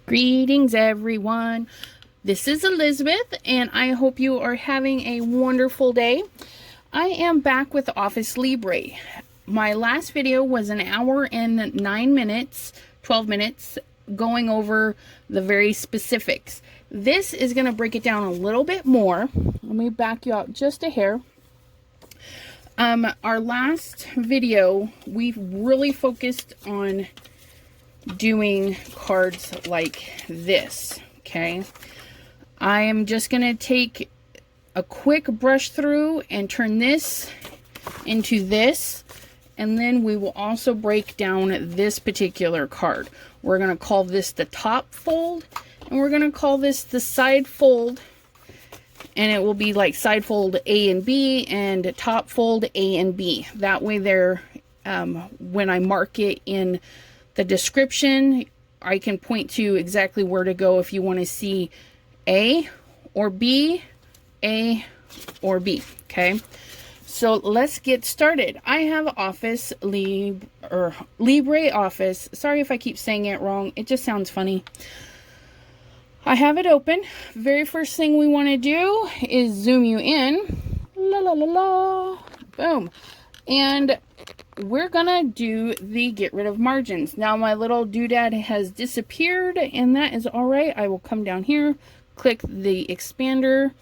Greetings, everyone. This is Elizabeth, and I hope you are having a wonderful day. I am back with Office Libre. My last video was an hour and 9 minutes, 12 minutes, going over the very specifics. This is going to break it down a little bit more. Let me back you out just a hair. Our last video, we really focused on doing cards like this, okay? I am just going to take a quick brush through and turn this into this, and then we will also break down this particular card. We're going to call this the top fold, and we're going to call this the side fold, and it will be like side fold A and B and top fold A and B. That way there, when I mark it in the description, I can point to exactly where to go if you want to see A or B, A or B, okay? So let's get started. I have Office Libre Office. Sorry if I keep saying it wrong. It just sounds funny. I have it open. Very first thing we want to do is zoom you in. La la la la. Boom. And we're gonna do the get rid of margins. Now my little doodad has disappeared, and that is all right. I will come down here, click the expander.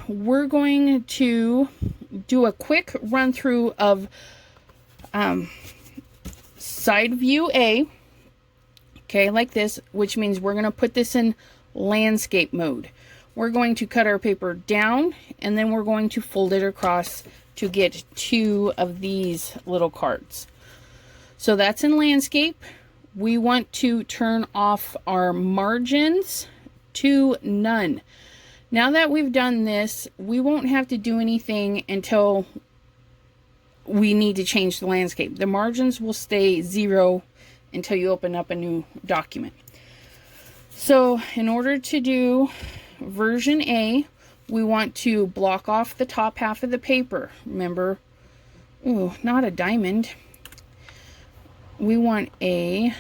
We're going to do a quick run through of side view A. Okay, like this, which means we're going to put this in landscape mode. We're going to cut our paper down, and then we're going to fold it across to get 2 of these little cards. So that's in landscape. We want to turn off our margins to none. Now that we've done this, we won't have to do anything until we need to change the landscape. The margins will stay 0 until you open up a new document. So in order to do version A, we want to block off the top half of the paper. Remember, ooh, not a diamond. We want a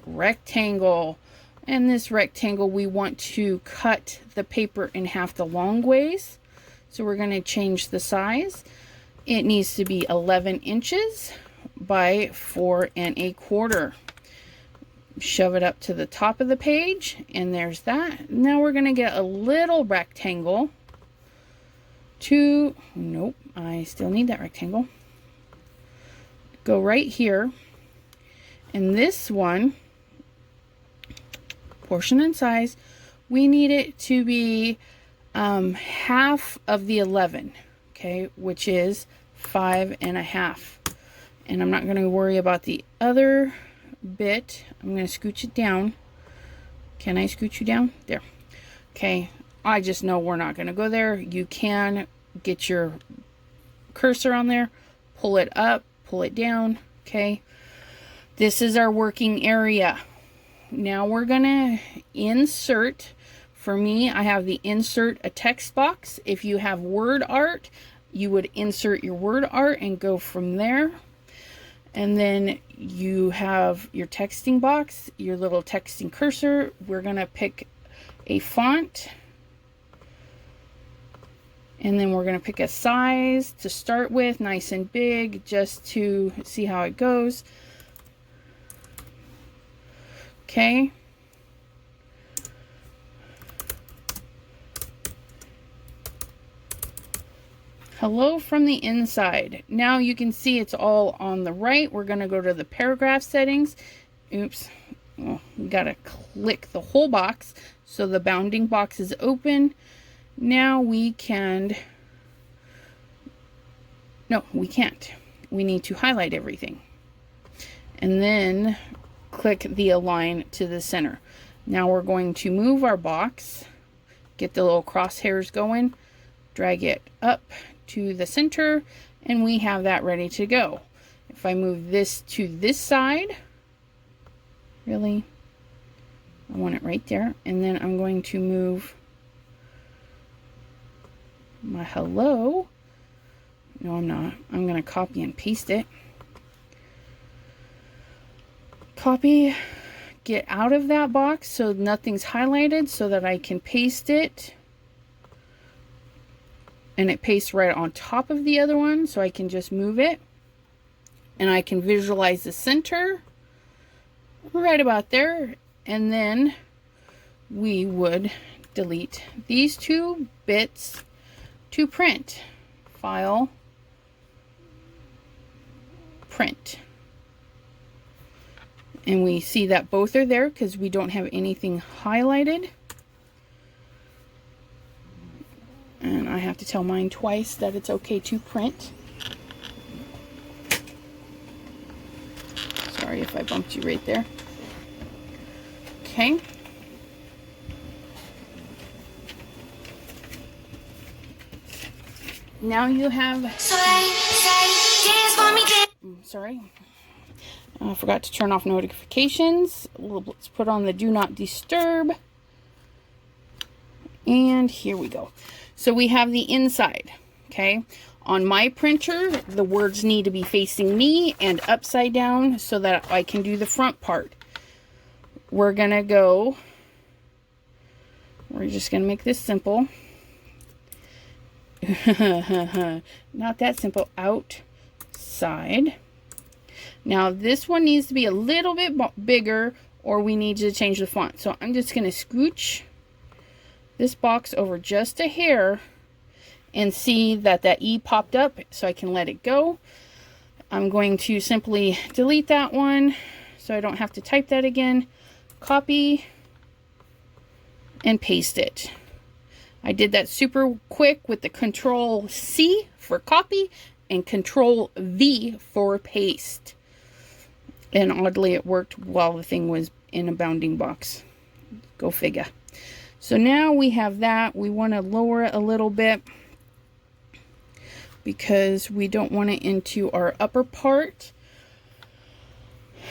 rectangle. And this rectangle, we want to cut the paper in half the long ways. So we're going to change the size. It needs to be 11 inches by 4 1/4. Shove it up to the top of the page, and there's that. Now we're going to get a little rectangle to, nope, I still need that rectangle. Go right here, and this one, portion and size, we need it to be half of the 11, okay, which is 5 1/2. And I'm not going to worry about the other bit. I'm going to scooch it down. Can I scooch you down? There. Okay. I just know we're not going to go there. You can get your cursor on there, pull it up, pull it down. Okay. This is our working area. Now we're going to insert. For me, I have the insert a text box. If you have word art, you would insert your word art and go from there. And then you have your texting box, your little texting cursor. We're going to pick a font. And then we're going to pick a size to start with, nice and big, just to see how it goes. Okay. Hello from the inside. Now you can see it's all on the right. We're going to go to the paragraph settings. Oops. Well, we got to click the whole box so the bounding box is open. Now we can, no, we can't. We need to highlight everything. And then click the align to the center. Now we're going to move our box, get the little crosshairs going, drag it up to the center, and we have that ready to go. If I move this to this side, really, I want it right there, and then I'm going to move my hello. No, I'm not. I'm going to copy and paste it. Copy, get out of that box so nothing's highlighted so that I can paste it. And it pastes right on top of the other one, so I can just move it. And I can visualize the center right about there. And then we would delete these two bits to print. File, print. And we see that both are there because we don't have anything highlighted. And I have to tell mine twice that it's okay to print. Sorry if I bumped you right there. Okay. Now you have... Sorry. I forgot to turn off notifications. Let's put on the do not disturb. And here we go. So we have the inside, okay? On my printer, the words need to be facing me and upside down so that I can do the front part. We're gonna go, we're just gonna make this simple. Not that simple. Outside. Now this one needs to be a little bit bigger or we need to change the font. So I'm just gonna scooch this box over just a hair and see that that E popped up so I can let it go. I'm going to simply delete that one so I don't have to type that again. Copy and paste it. I did that super quick with the Control C for copy and Control V for paste. And oddly it worked while the thing was in a bounding box. Go figure. So now we have that. We want to lower it a little bit because we don't want it into our upper part.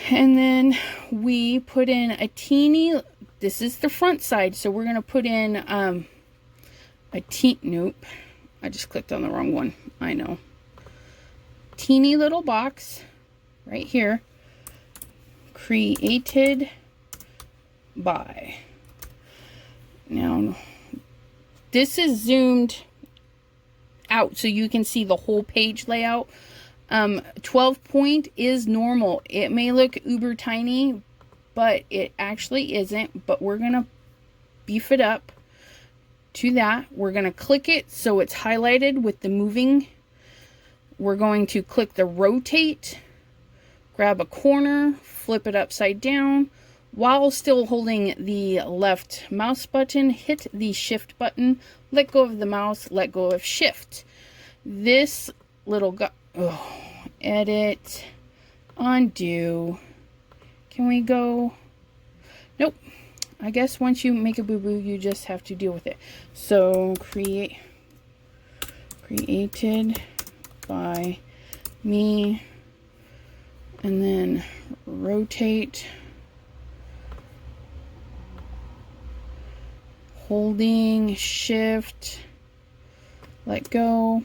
And then we put in a teeny, this is the front side, so we're going to put in nope, I just clicked on the wrong one. I know. Teeny little box right here. Created by. Now, this is zoomed out so you can see the whole page layout. 12 point is normal. It may look uber tiny, but it actually isn't. But we're going to beef it up to that. We're going to click it so it's highlighted with the moving. We're going to click the rotate, grab a corner, flip it upside down. While still holding the left mouse button, hit the shift button, let go of the mouse, let go of shift. This little guy, edit, undo. Can we go? Nope. I guess once you make a boo-boo, you just have to deal with it. So created by me, and then rotate. Holding shift, let go,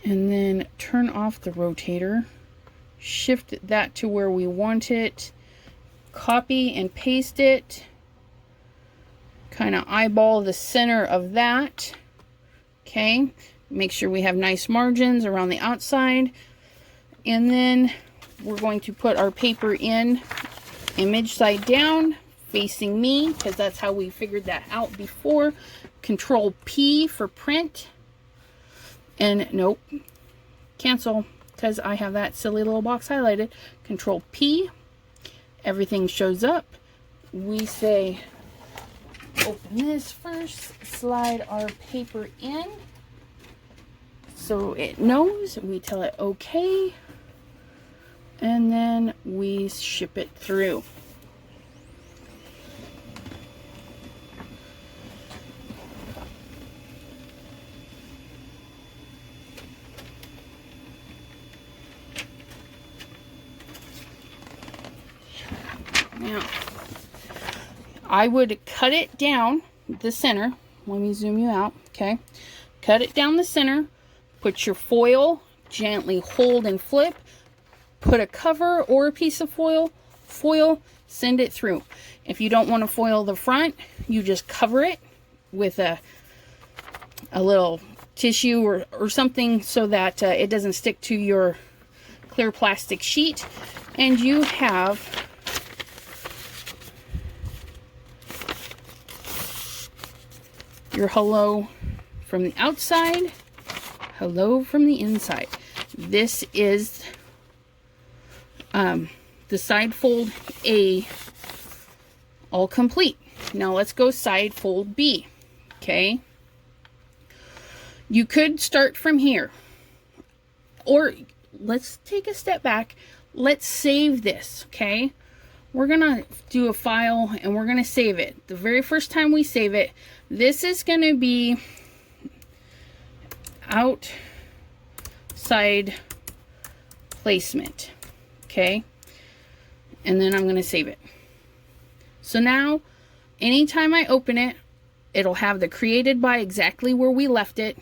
and then turn off the rotator, shift that to where we want it, copy and paste it, kind of eyeball the center of that. Okay, make sure we have nice margins around the outside, and then we're going to put our paper in image side down, facing me, because that's how we figured that out before. Control P for print, and nope, cancel, because I have that silly little box highlighted. Control P, everything shows up. We say open this first, slide our paper in so it knows. We tell it okay, and then we ship it through. Now, I would cut it down the center. Let me zoom you out, okay? Cut it down the center, put your foil, gently hold and flip, put a cover or a piece of foil, foil, send it through. If you don't want to foil the front, you just cover it with a little tissue or something so that it doesn't stick to your clear plastic sheet, and you have your hello from the outside, hello from the inside. This is the side fold A all complete. Now let's go side fold B. Okay, you could start from here, or let's take a step back. Let's save this. Okay, we're gonna do a file and we're gonna save it. The very first time we save it, this is gonna be outside placement. Okay, and then I'm gonna save it. So now anytime I open it, it'll have the created by exactly where we left it,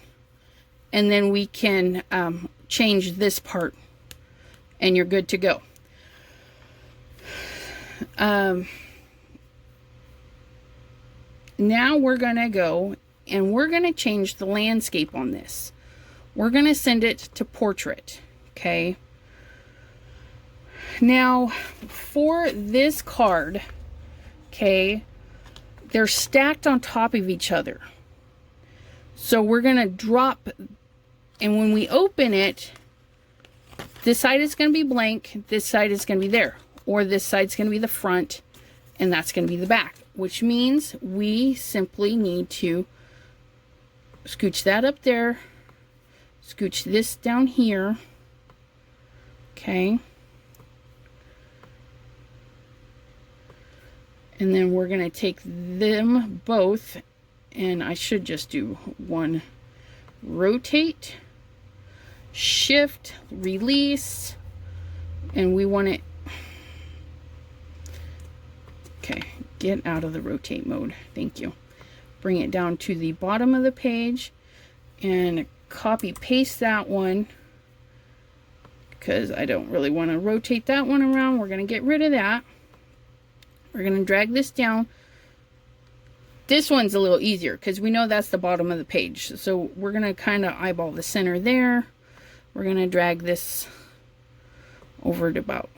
and then we can change this part and you're good to go. Now we're gonna go and we're gonna change the landscape on this. We're gonna send it to portrait. Okay, now for this card, okay, they're stacked on top of each other, so we're gonna drop, and when we open it, this side is going to be blank, this side is going to be there, or this side's going to be the front, and that's going to be the back, which means we simply need to scooch that up there, scooch this down here. Okay, and then we're going to take them both, and I should just do one, rotate, shift, release, and we want it, okay, get out of the rotate mode, thank you. Bring it down to the bottom of the page and copy paste that one, because I don't really want to rotate that one around. We're going to get rid of that. We're going to drag this down. This one's a little easier because we know that's the bottom of the page, so we're going to kind of eyeball the center there. We're going to drag this over to about,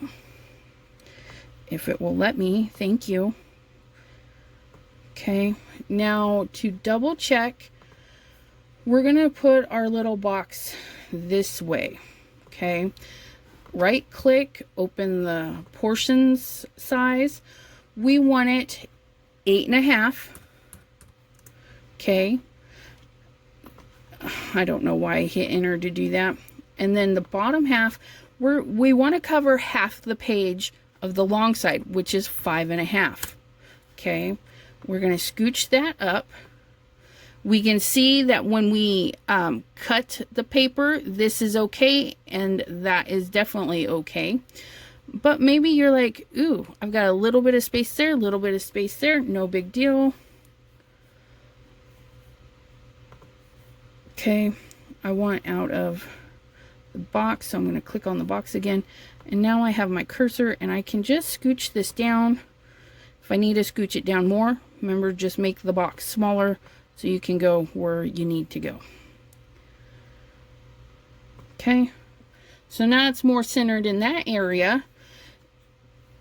if it will let me, thank you. Okay, now to double check, we're going to put our little box this way. Okay, right click, open the portions size. We want it 8.5. Okay, I don't know why I hit enter to do that. And then the bottom half, we want to cover half the page of the long side, which is 5.5. Okay, we're going to scooch that up. We can see that when we cut the paper, this is okay, and that is definitely okay. But maybe you're like, ooh, I've got a little bit of space there, a little bit of space there, no big deal. Okay, I want out of the box, so I'm going to click on the box again, and now I have my cursor and I can just scooch this down. If I need to scooch it down more, remember, just make the box smaller so you can go where you need to go. Okay, so now it's more centered in that area,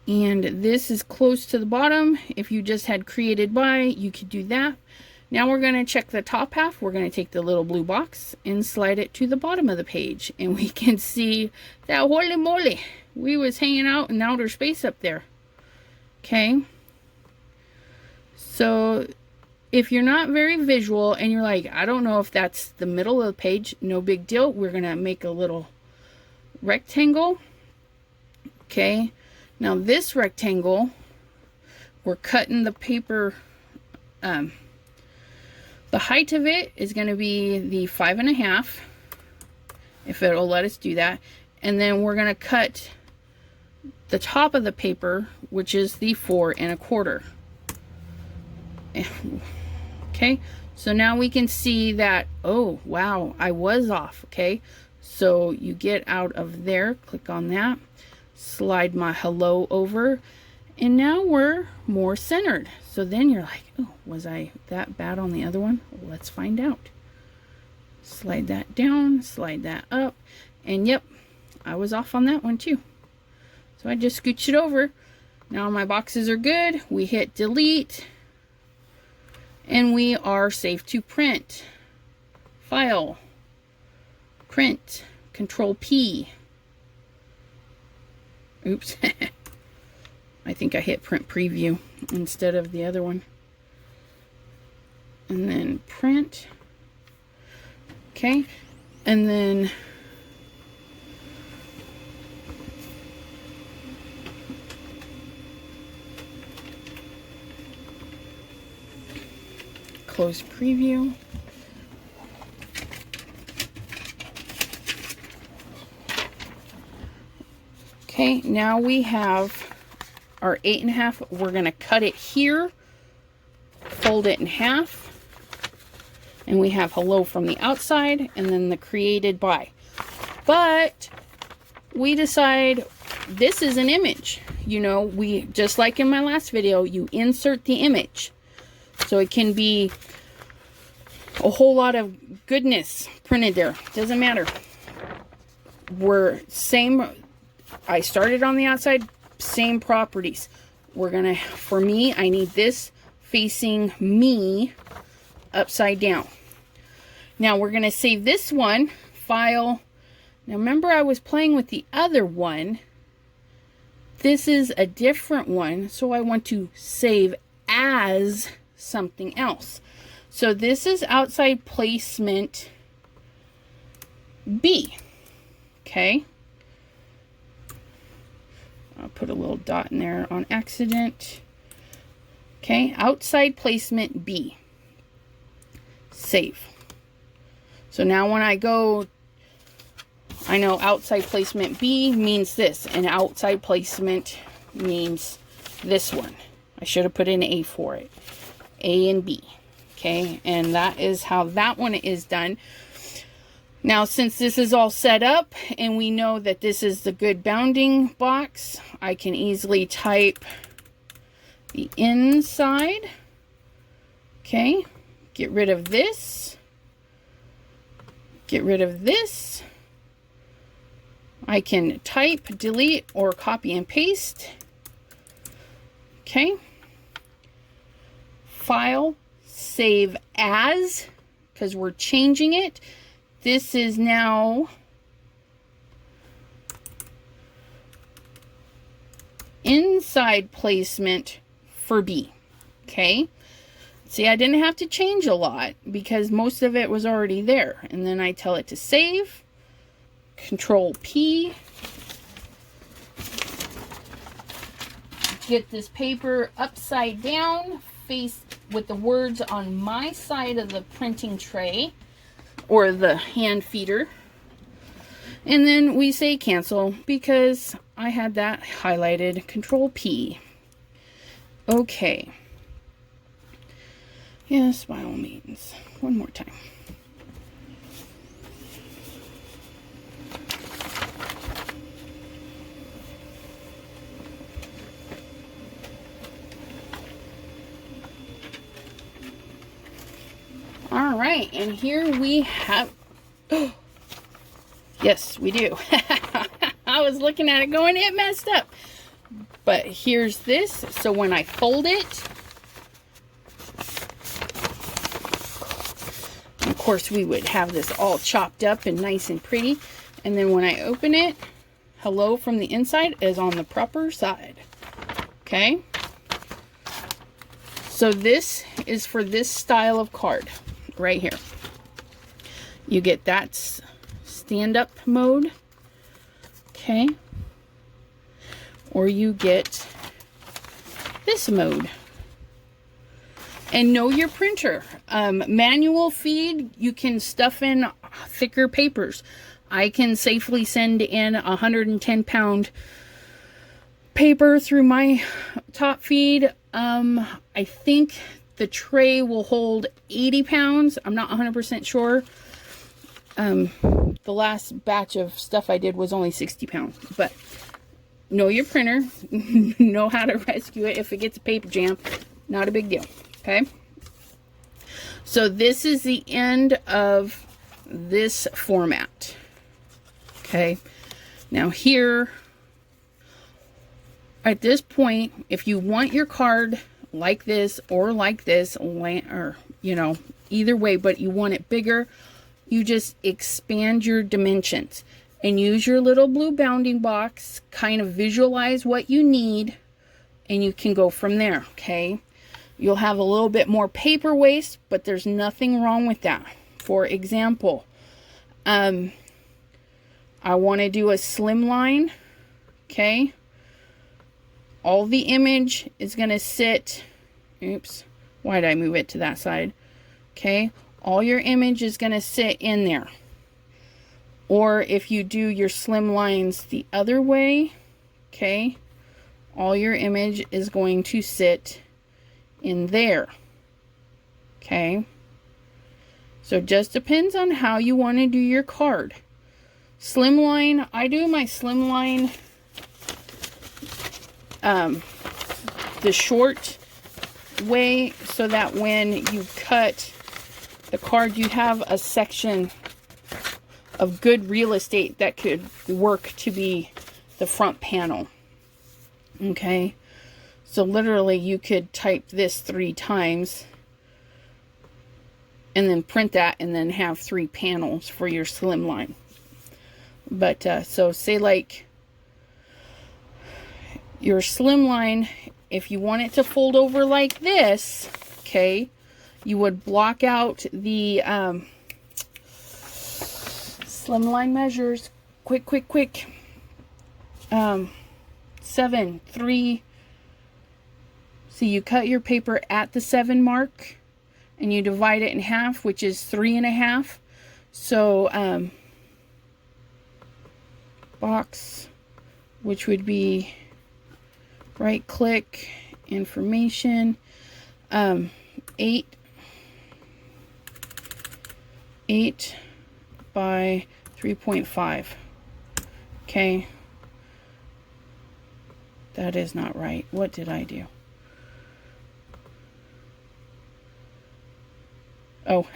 and this is close to the bottom. If you just had created by, you could do that. Now we're going to check the top half. We're going to take the little blue box and slide it to the bottom of the page, and we can see that holy moly, we was hanging out in outer space up there. Okay, so if you're not very visual and you're like, I don't know if that's the middle of the page, no big deal. We're going to make a little rectangle. Okay, now this rectangle, we're cutting the paper, the height of it is going to be the 5.5, if it'll let us do that. And then we're going to cut the top of the paper, which is the 4.25. Okay, so now we can see that, oh wow, I was off. Okay, so you get out of there, click on that, slide my hello over, and now we're more centered. So then you're like, oh, was I that bad on the other one? Let's find out. Slide that down, slide that up, and yep, I was off on that one too. So I just scooched it over. Now my boxes are good. We hit delete, and we are safe to print. File, print, Control P. Oops. I think I hit print preview instead of the other one. And then print. Okay. And then close preview. Okay, now we have our 8.5. We're going to cut it here, fold it in half, and we have hello from the outside and then the created by. But we decide this is an image. You know, we, just like in my last video, you insert the image. So it can be a whole lot of goodness printed there. Doesn't matter. We're same. I started on the outside, same properties. We're gonna, for me, I need this facing me upside down. Now we're gonna save this one, file. Now remember I was playing with the other one. This is a different one, so I want to save as something else. So this is outside placement B. Okay. I'll put a little dot in there on accident. Okay, outside placement B. Save. So now when I go, I know outside placement B means this, and outside placement means this one. I should have put in A for it. A and B. Okay, and that is how that one is done. Now, since this is all set up and we know that this is the good bounding box, I can easily type the inside. Okay, get rid of this. Get rid of this. I can type, delete, or copy and paste. Okay. File, save as, because we're changing it. This is now inside placement for B. Okay. See, I didn't have to change a lot because most of it was already there. And then I tell it to save. Control P. Get this paper upside down, face with the words on my side of the printing tray or the hand feeder, and then we say cancel because I had that highlighted. Control P. Okay, yes, by all means, one more time. All right, and here we have, yes, we do. I was looking at it going, it messed up. But here's this. So when I fold it, of course we would have this all chopped up and nice and pretty. And then when I open it, hello from the inside is on the proper side. Okay. So this is for this style of card. Right here. You get that stand-up mode. Okay. Or you get this mode. And know your printer. Manual feed, you can stuff in thicker papers. I can safely send in 110-pound paper through my top feed. I think the tray will hold 80 pounds. I'm not 100% sure. The last batch of stuff I did was only 60 pounds. But know your printer, know how to rescue it if it gets a paper jam. Not a big deal, okay? So this is the end of this format, okay? Now here, at this point, if you want your card like this or like this, or, you know, either way, but you want it bigger, you just expand your dimensions and use your little blue bounding box, kind of visualize what you need, and you can go from there, okay? You'll have a little bit more paper waste, but there's nothing wrong with that. For example, I want to do a slimline, okay? All the image is going to sit, oops, why did I move it to that side? Okay, all your image is going to sit in there. Or if you do your slim lines the other way, okay, all your image is going to sit in there. Okay, so just depends on how you want to do your card. Slimline, I do my slimline the short way, so that when you cut the card, you have a section of good real estate that could work to be the front panel. Okay, so literally you could type this 3 times and then print that and then have 3 panels for your slimline. But so say like your slimline, if you want it to fold over like this, okay, you would block out the slimline measures. Quick. 7, 3. So you cut your paper at the 7 mark and you divide it in half, which is 3.5. So box, which would be right click, information, 8 by 3.5. Okay, that is not right. What did I do? Oh,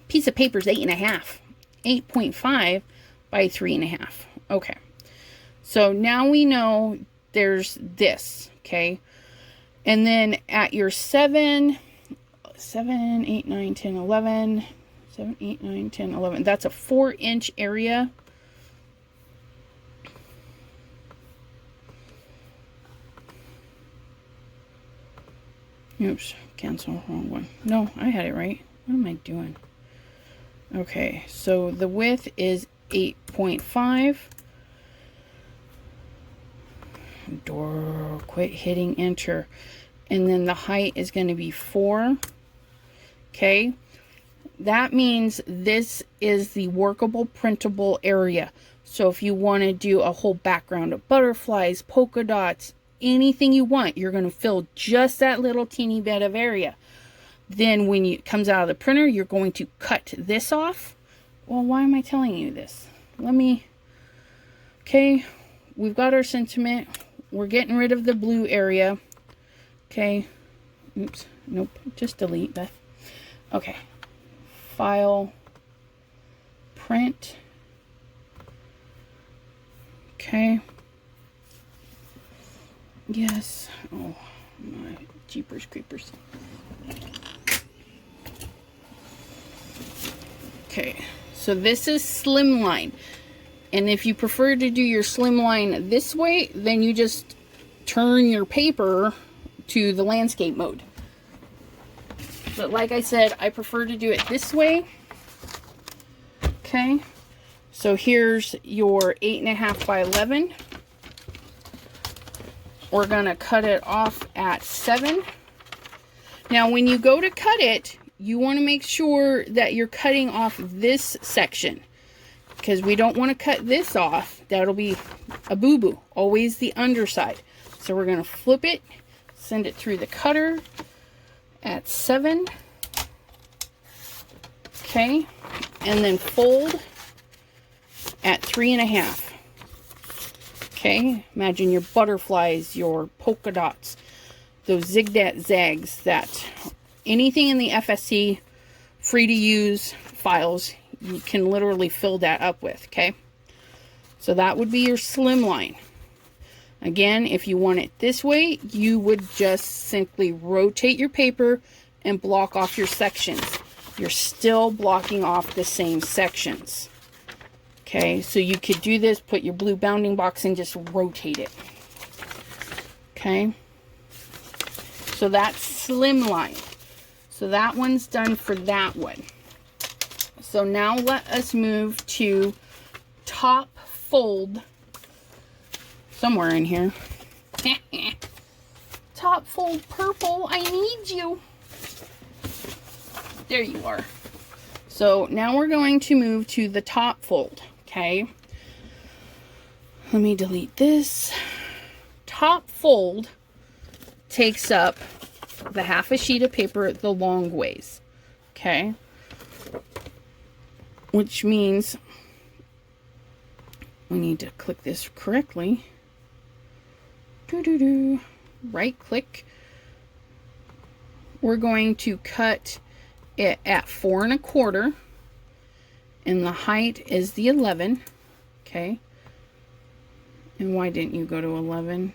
piece of paper is 8.5. 8.5 by 3.5. Okay, so now we know there's this, okay? And then at your 7, 8, 9, 10, 11, 7, 8, 9, 10, 11, that's a 4-inch area. Oops, cancel, wrong one. No, I had it right. What am I doing? Okay, so the width is 8.5. Door, quit hitting enter. And then the height is going to be 4. Okay, that means this is the workable printable area. So if you want to do a whole background of butterflies, polka dots, anything you want, you're going to fill just that little teeny bit of area. Then when it comes out of the printer, you're going to cut this off. Well, why am I telling you this? Okay, we've got our sentiment. We're getting rid of the blue area. Okay. Oops. Nope. Just delete that. Okay. File. Print. Okay. Yes. Oh, my jeepers creepers. Okay. So this is Slimline. And if you prefer to do your slimline this way, then you just turn your paper to the landscape mode. But like I said, I prefer to do it this way. Okay, so here's your 8.5 by 11. We're gonna cut it off at 7. Now when you go to cut it, you want to make sure that you're cutting off this section, because we don't want to cut this off. That'll be a boo-boo. Always the underside. So we're going to flip it, send it through the cutter at 7. Okay, and then fold at 3.5. Okay, imagine your butterflies, your polka dots, those zigzags, that anything in the FSC free to use files, you can literally fill that up with, okay? So that would be your Slimline. Again, if you want it this way, you would just simply rotate your paper and block off your sections. You're still blocking off the same sections. Okay, so you could do this, put your blue bounding box and just rotate it. Okay, so that's Slimline. So that one's done for that one. So now let us move to top fold. Somewhere in here. Top fold purple, I need you. There you are. So now we're going to move to the top fold, okay? Let me delete this. Top fold takes up the half a sheet of paper the long ways, okay? Which means we need to click this correctly. Right click. We're going to cut it at 4 1/4, and the height is the 11. Okay. And why didn't you go to 11?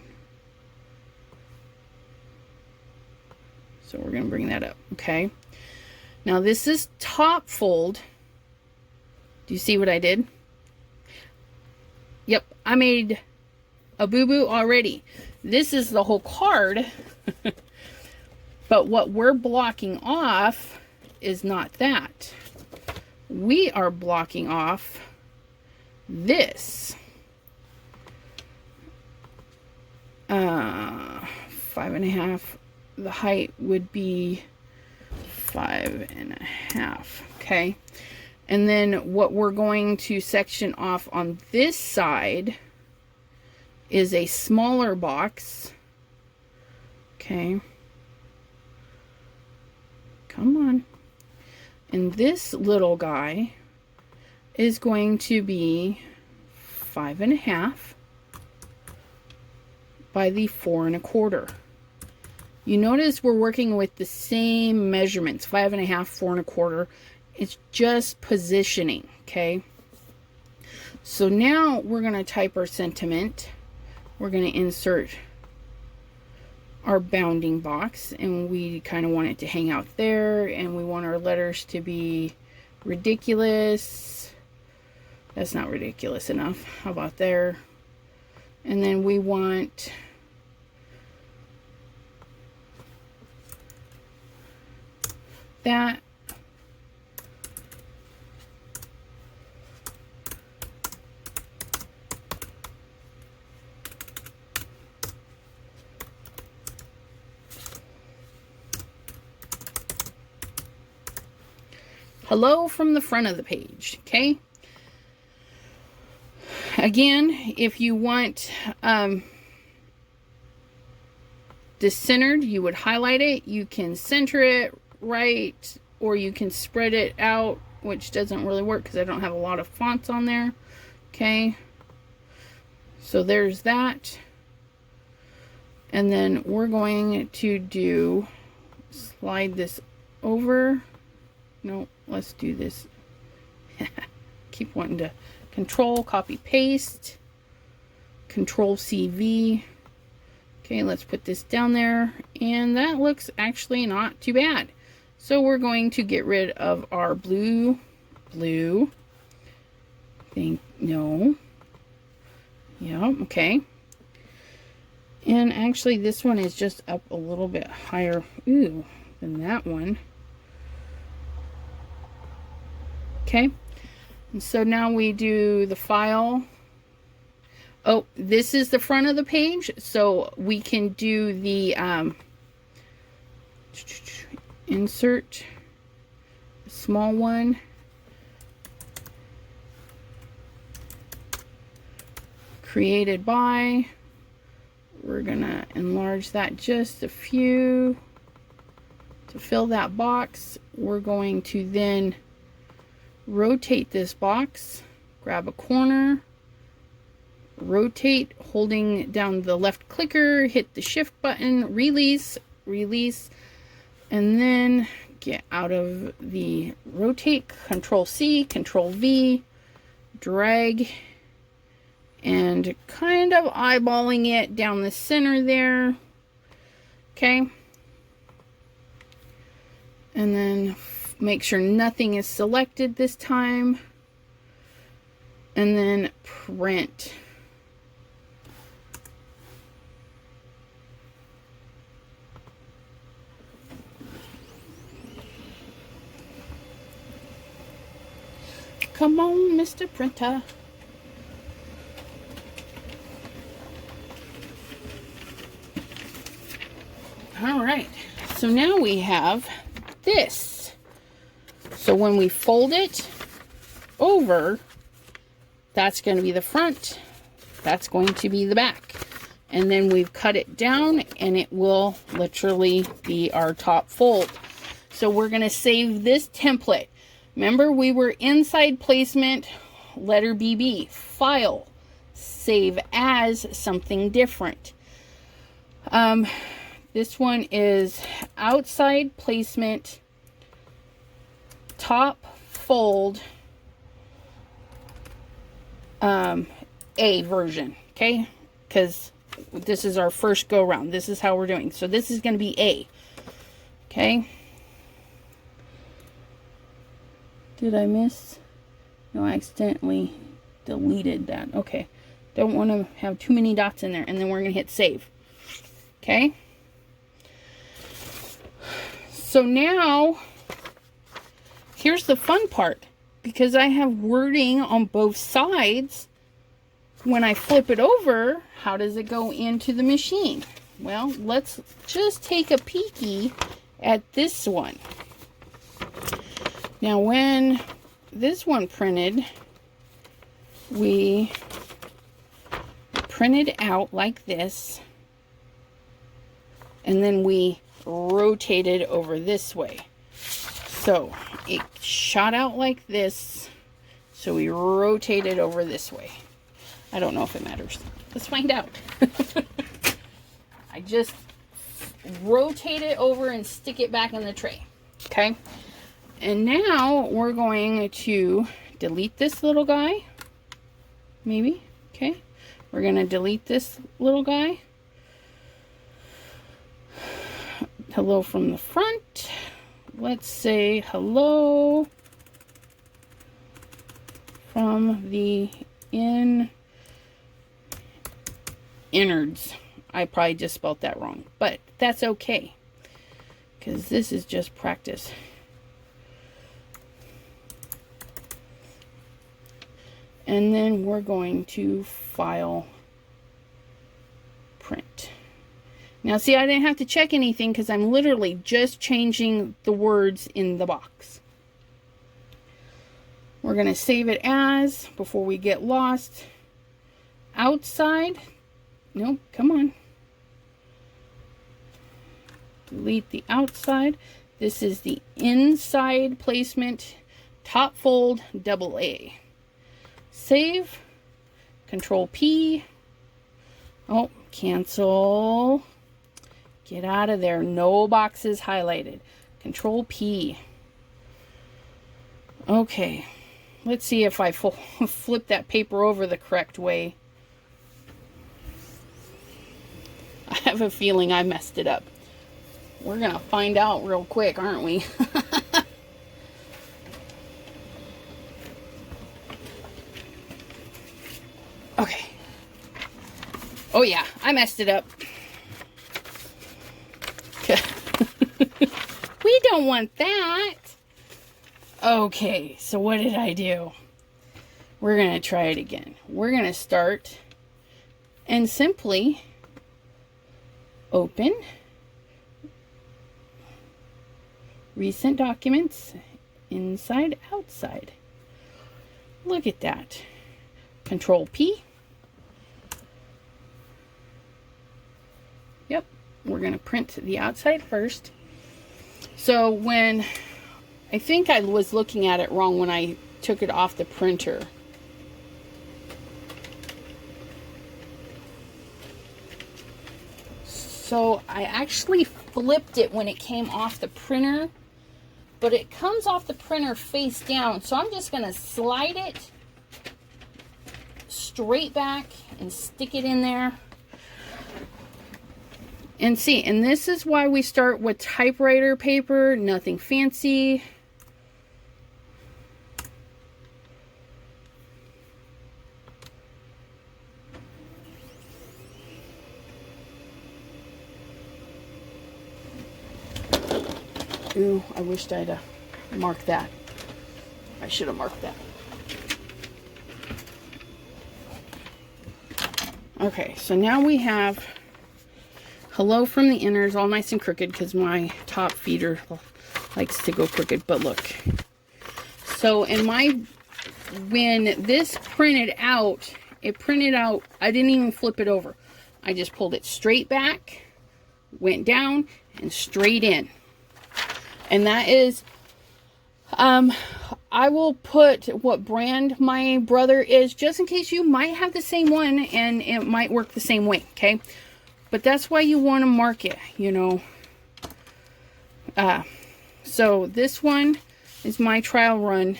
So we're going to bring that up. Okay. Now this is top fold. Do you see what I did? Yep, I made a boo-boo already. This is the whole card. But what we're blocking off is not that. We are blocking off this. 5.5. The height would be 5.5. Okay. And then what we're going to section off on this side is a smaller box. Okay. Come on. And this little guy is going to be 5.5 by the 4 1/4. You notice we're working with the same measurements, 5.5, 4 1/4. It's just positioning, okay? So now we're going to type our sentiment. We're going to insert our bounding box, and we kind of want it to hang out there, and we want our letters to be ridiculous. That's not ridiculous enough. How about there? And then we want that. Hello from the front of the page, okay? Again, if you want this centered, you would highlight it. You can center it right, or you can spread it out, which doesn't really work because I don't have a lot of fonts on there, okay? So there's that. And then we're going to slide this over. No, let's do this. Keep wanting to control, copy, paste, control CV. Okay, let's put this down there, and that looks actually not too bad. So we're going to get rid of our blue thing. No. Yeah, okay. And actually this one is just up a little bit higher than that one. Okay, and so now we do the file. Oh, this is the front of the page, so we can do the insert, small one, created by. We're gonna enlarge that just a few to fill that box. We're going to then rotate this box, grab a corner, rotate, holding down the left clicker, hit the shift button, release, release, and then get out of the rotate, Control C, Control V, drag, and kind of eyeballing it down the center there. Okay. And then make sure nothing is selected this time. And then print. Come on, Mr. Printer. All right, so now we have this. So when we fold it over, that's going to be the front, that's going to be the back. And then we've cut it down and it will literally be our top fold. So we're going to save this template. Remember, we were inside placement, letter BB, file, save as something different. This one is outside placement, top fold, A version, okay? Because this is our first go round. This is how we're doing. So this is going to be A, okay? Did I miss? No, I accidentally deleted that. Okay. Don't want to have too many dots in there. And then we're going to hit save. Okay. So now, here's the fun part. Because I have wording on both sides, when I flip it over, how does it go into the machine? Well, let's just take a peeky at this one. Now, when this one printed, we printed out like this, and then we rotated over this way. So it shot out like this, so we rotated over this way. I don't know if it matters. Let's find out. I just rotate it over and stick it back in the tray. Okay. And now we're going to delete this little guy. Maybe. Okay. We're going to delete this little guy. Hello from the front. Let's say hello from the innards. I probably just spelled that wrong, but that's okay, because this is just practice. And then we're going to file, print. Now see, I didn't have to check anything because I'm literally just changing the words in the box. We're going to save it as, before we get lost, outside. Nope, come on. Delete the outside. This is the inside placement, top fold, double A. Save, Control P. Oh, cancel. Get out of there. No boxes highlighted. Control P. Okay. Let's see if I flip that paper over the correct way. I have a feeling I messed it up. We're going to find out real quick, aren't we? Okay. Oh yeah, I messed it up. We don't want that. Okay, so what did I do? We're going to try it again. We're going to start and simply open recent documents, inside, outside. Look at that. Control P. Yep, we're going to print the outside first. So when, I think I was looking at it wrong when I took it off the printer. So I actually flipped it when it came off the printer, but it comes off the printer face down. So I'm just going to slide it straight back and stick it in there. And see, and this is why we start with typewriter paper, nothing fancy. Ooh, I wished I'd marked that. I should have marked that. Okay, so now we have hello from the inners, all nice and crooked because my top feeder likes to go crooked, but look. So when this printed out, it printed out, I didn't even flip it over. I just pulled it straight back, went down, and straight in. And that is, I will put what brand my brother is, just in case you might have the same one and it might work the same way, okay? But that's why you want to mark it, you know. So this one is my trial run.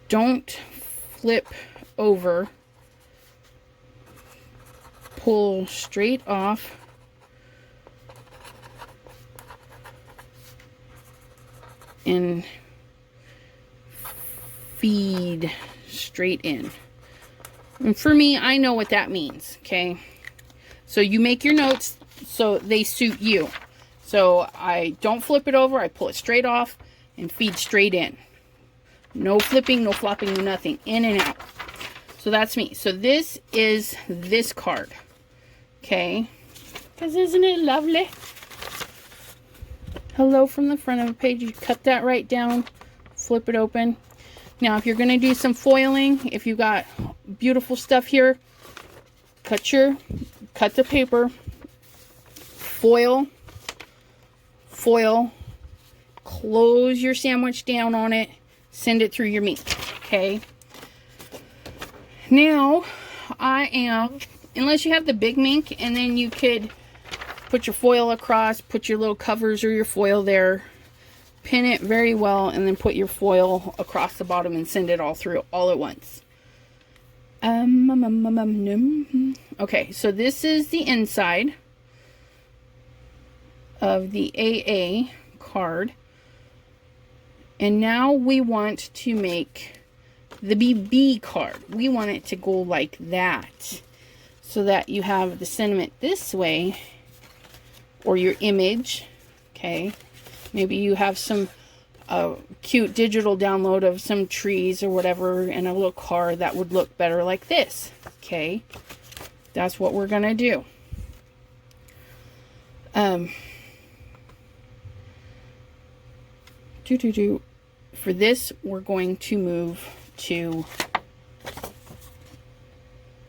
Don't flip over. Pull straight off. And feed straight in. And for me, I know what that means, okay? So you make your notes so they suit you. So I don't flip it over, I pull it straight off and feed straight in. No flipping, no flopping, no nothing. In and out. So that's me. So this is this card, okay? Because isn't it lovely? Hello from the front of the page. You cut that right down, flip it open. Now, if you're going to do some foiling, if you got beautiful stuff here, cut the paper, foil, close your sandwich down on it, send it through your meat, okay? Now, unless you have the big mink, and then you could put your foil across, put your little covers or your foil there, pin it very well, and then put your foil across the bottom and send it all through all at once. Okay, so this is the inside of the AA card. And now we want to make the BB card. We want it to go like that, so that you have the sentiment this way, or your image, okay? Maybe you have some cute digital download of some trees or whatever and a little car that would look better like this, okay? That's what we're gonna do. For this, we're going to move to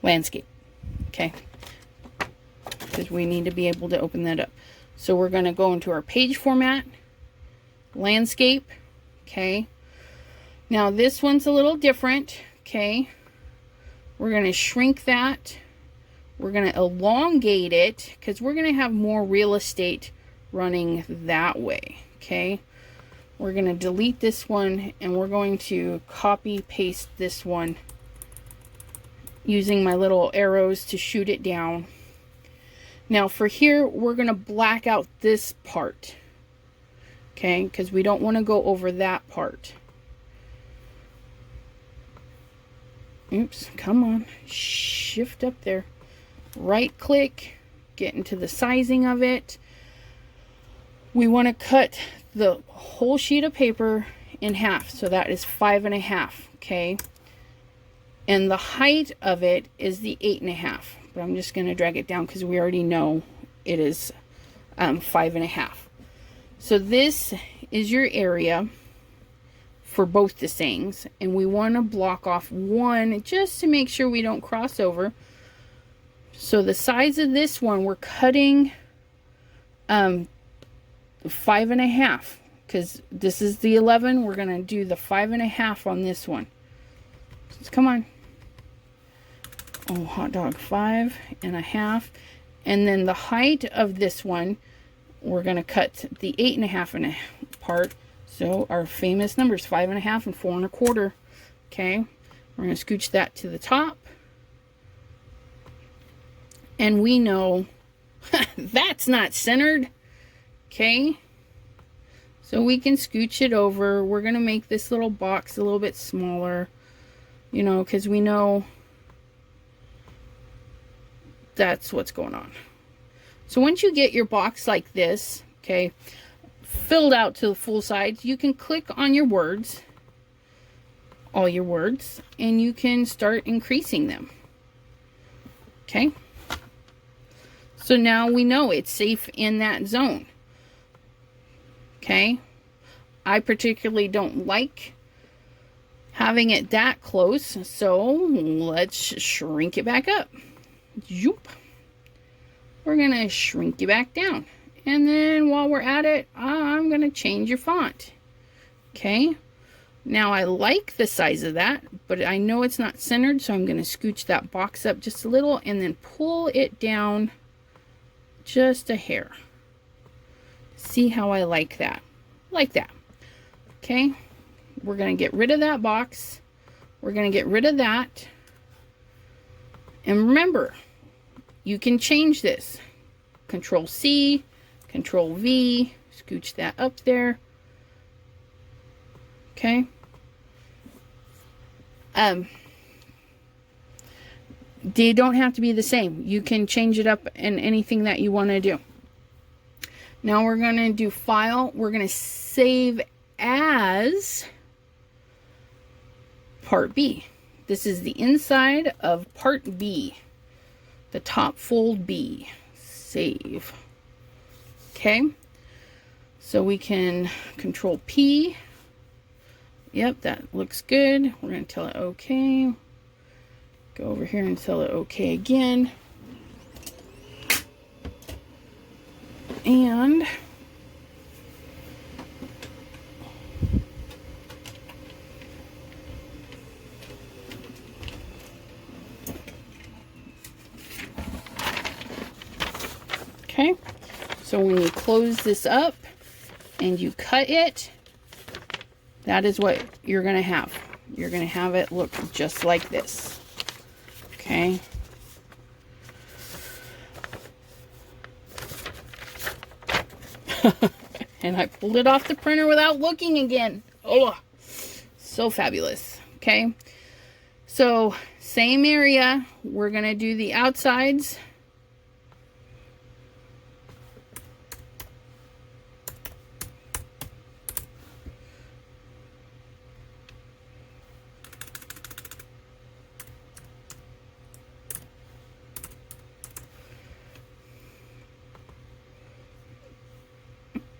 landscape, okay? Because we need to be able to open that up. So we're going to go into our page format, landscape, okay? Now this one's a little different, okay? We're going to shrink that. We're going to elongate it because we're going to have more real estate running that way, okay? We're going to delete this one and we're going to copy paste this one using my little arrows to shoot it down. Now for here, we're going to black out this part, okay, because we don't want to go over that part. Oops, come on, shift up there. Right click, get into the sizing of it. We want to cut the whole sheet of paper in half, so that is 5.5, okay? And the height of it is the 8.5. But I'm just going to drag it down because we already know it is 5.5. So this is your area for both the sayings, and we want to block off one just to make sure we don't cross over. So the size of this one, we're cutting 5.5 because this is the 11. We're going to do the 5.5 on this one. So come on. Oh, hot dog, 5.5. And then the height of this one, we're going to cut the 8.5 apart. So our famous numbers, 5.5 and 4.25. Okay, we're going to scooch that to the top. And we know that's not centered. Okay, so we can scooch it over. We're going to make this little box a little bit smaller, you know, because we know that's what's going on. So once you get your box like this, okay, filled out to the full size, you can click on your words, all your words, and you can start increasing them. Okay. So now we know it's safe in that zone. Okay. I particularly don't like having it that close, so let's shrink it back up. Zoop. We're going to shrink you back down. And then while we're at it, I'm going to change your font. Okay. Now I like the size of that, but I know it's not centered, so I'm going to scooch that box up just a little and then pull it down just a hair. See how I like that? Like that. Okay. We're going to get rid of that box. We're going to get rid of that. And remember, you can change this. Control C, Control V, scooch that up there. Okay. They don't have to be the same. You can change it up in anything that you want to do. Now we're going to do File. We're going to save as Part B. This is the inside of Part B. The top fold B. Save. Okay. So we can Control P. Yep, that looks good. We're going to tell it OK. Go over here and tell it OK again. And okay, so when you close this up and you cut it, that is what you're going to have. You're going to have it look just like this. Okay. And I pulled it off the printer without looking again. Oh, so fabulous. Okay. So same area. We're going to do the outsides.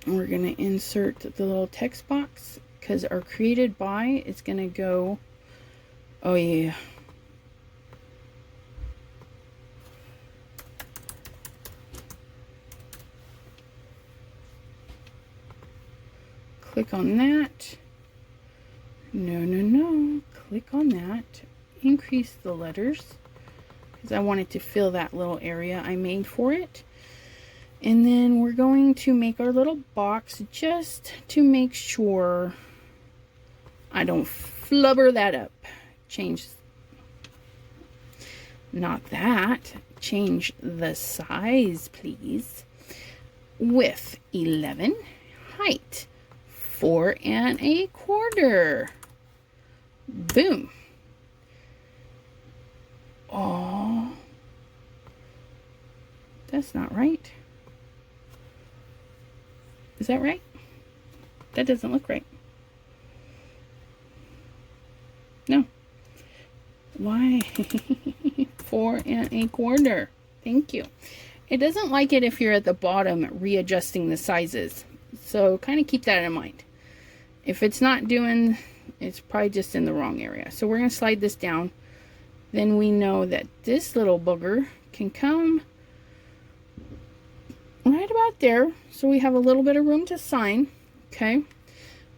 We're going to insert the little text box because our created by is going to go, oh yeah. Click on that. No. Click on that. Increase the letters because I wanted to fill that little area I made for it. And then we're going to make our little box just to make sure I don't flubber that up. Change, not that, change the size, please. Width 11, height 4.25. Boom. Oh, that's not right. Is that right? That doesn't look right. No. Why? 4.25. Thank you. It doesn't like it if you're at the bottom readjusting the sizes. So kind of keep that in mind. If it's not doing, it's probably just in the wrong area. So we're going to slide this down. Then we know that this little booger can come right about there, so we have a little bit of room to sign. Okay,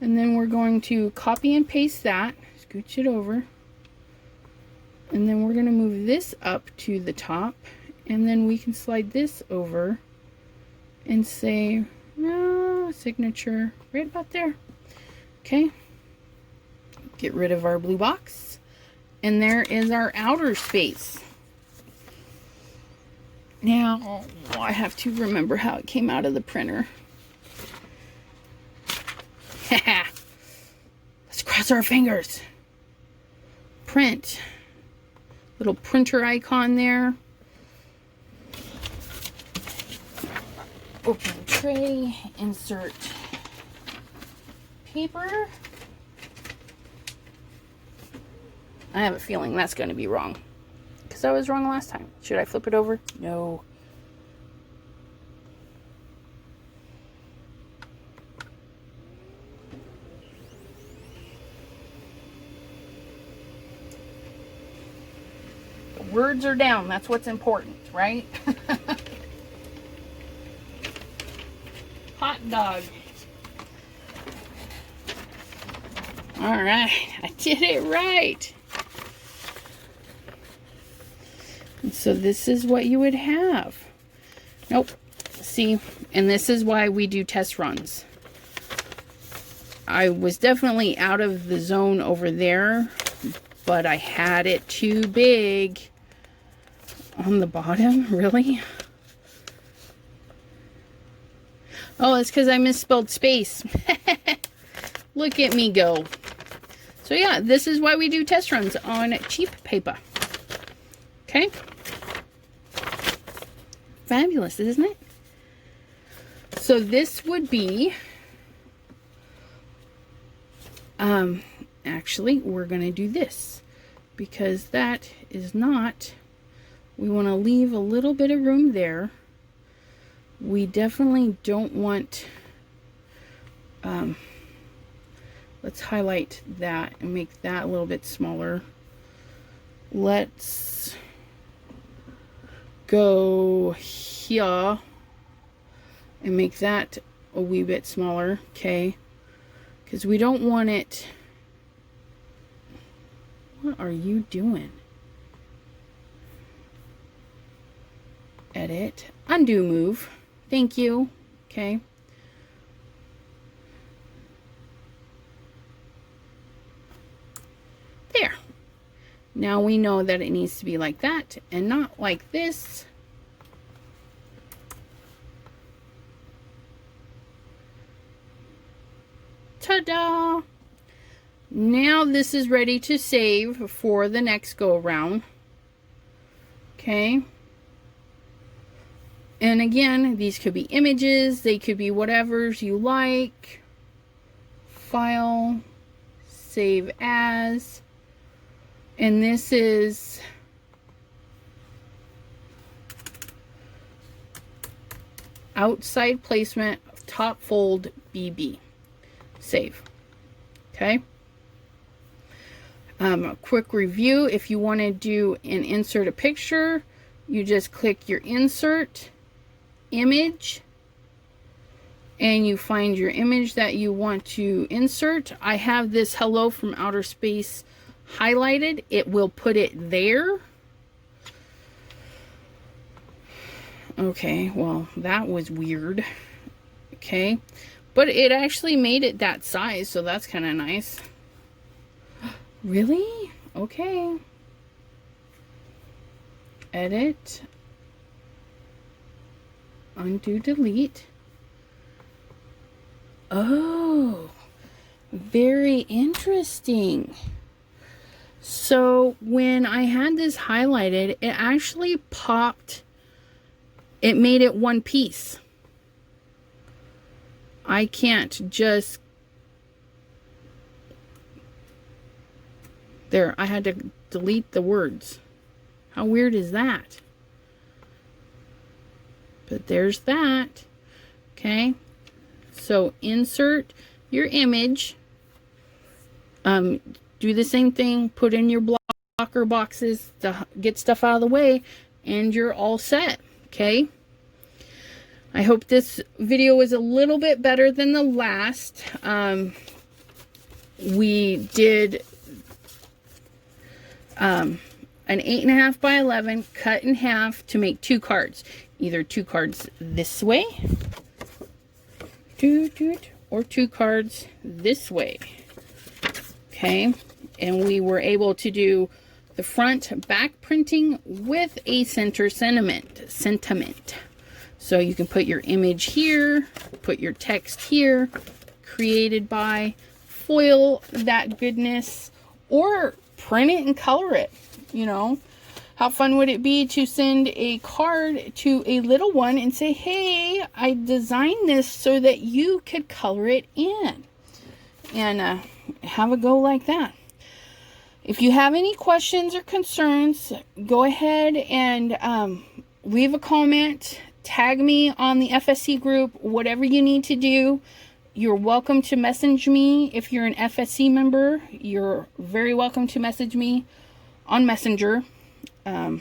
and then we're going to copy and paste that, scooch it over, and then we're going to move this up to the top, And then we can slide this over and say, no, signature right about there. Okay. Get rid of our blue box. And there is our outer space. Now, I have to remember how it came out of the printer. Let's cross our fingers. Print. Little printer icon there. Open tray. Insert paper. I have a feeling that's going to be wrong. Because I was wrong last time. Should I flip it over? No. The words are down. That's what's important, right? Hot dog. All right. I did it right. And so this is what you would have. Nope. See, and this is why we do test runs. I was definitely out of the zone over there, but I had it too big on the bottom. Really? Oh, it's because I misspelled space. Look at me go. So yeah, this is why we do test runs on cheap paper. Okay. Fabulous, isn't it? So this would be, actually, we're going to do this because that is not, we want to leave a little bit of room there. We definitely don't want, let's highlight that and make that a little bit smaller. Let's go here and make that a wee bit smaller, okay? Because we don't want it. What are you doing? Edit, undo move. Thank you. Okay. There. Now we know that it needs to be like that and not like this. Ta-da! Now this is ready to save for the next go around. Okay. And again, these could be images, they could be whatever's you like. File, save as. And this is outside placement, top fold BB. Save. Okay. A quick review. If you want to do and insert a picture, you just click your insert image and you find your image that you want to insert. I have this hello from outer space highlighted. It will put it there. Okay, well, that was weird. Okay, but it actually made it that size, so that's kind of nice. Really? Okay. Edit. Undo, delete. Oh, very interesting. So when I had this highlighted, it actually popped. It made it one piece. I can't just... There, I had to delete the words. How weird is that? But there's that. Okay. So insert your image. Do the same thing. Put in your blocker boxes to get stuff out of the way. And you're all set. Okay. I hope this video was a little bit better than the last. We did... an 8.5 by 11 cut in half to make 2 cards. Either 2 cards this way, or 2 cards this way. Okay, and we were able to do the front back printing with a center sentiment. So you can put your image here, put your text here, created by, foil that goodness, or print it and color it. You know, how fun would it be to send a card to a little one and say, hey, I designed this so that you could color it in, and have a go like that. If you have any questions or concerns, go ahead and leave a comment, tag me on the FSC group, whatever you need to do. You're welcome to message me. If you're an FSC member, you're very welcome to message me on Messenger. I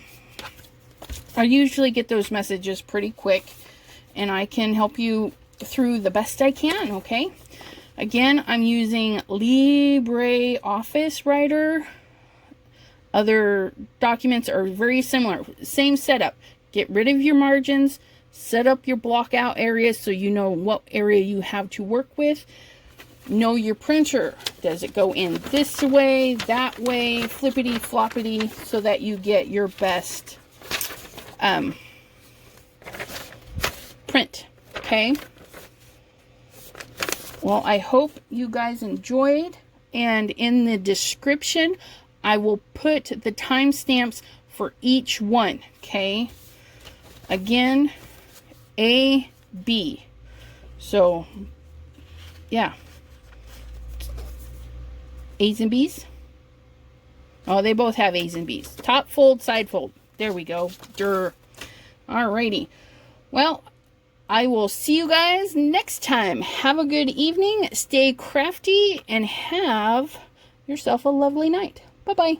usually get those messages pretty quick, and I can help you through the best I can, okay? Again, I'm using LibreOffice Writer. Other documents are very similar. Same setup. Get rid of your margins. Set up your block out areas so you know what area you have to work with. Know your printer. Does it go in this way, that way, flippity floppity, so that you get your best print. Okay. Well, I hope you guys enjoyed, and in the description I will put the timestamps for each one. Okay. Again, A, B. So yeah. A's and B's? Oh, they both have A's and B's. Top fold, side fold. There we go. Durr. Alrighty. Well, I will see you guys next time. Have a good evening. Stay crafty and have yourself a lovely night. Bye-bye.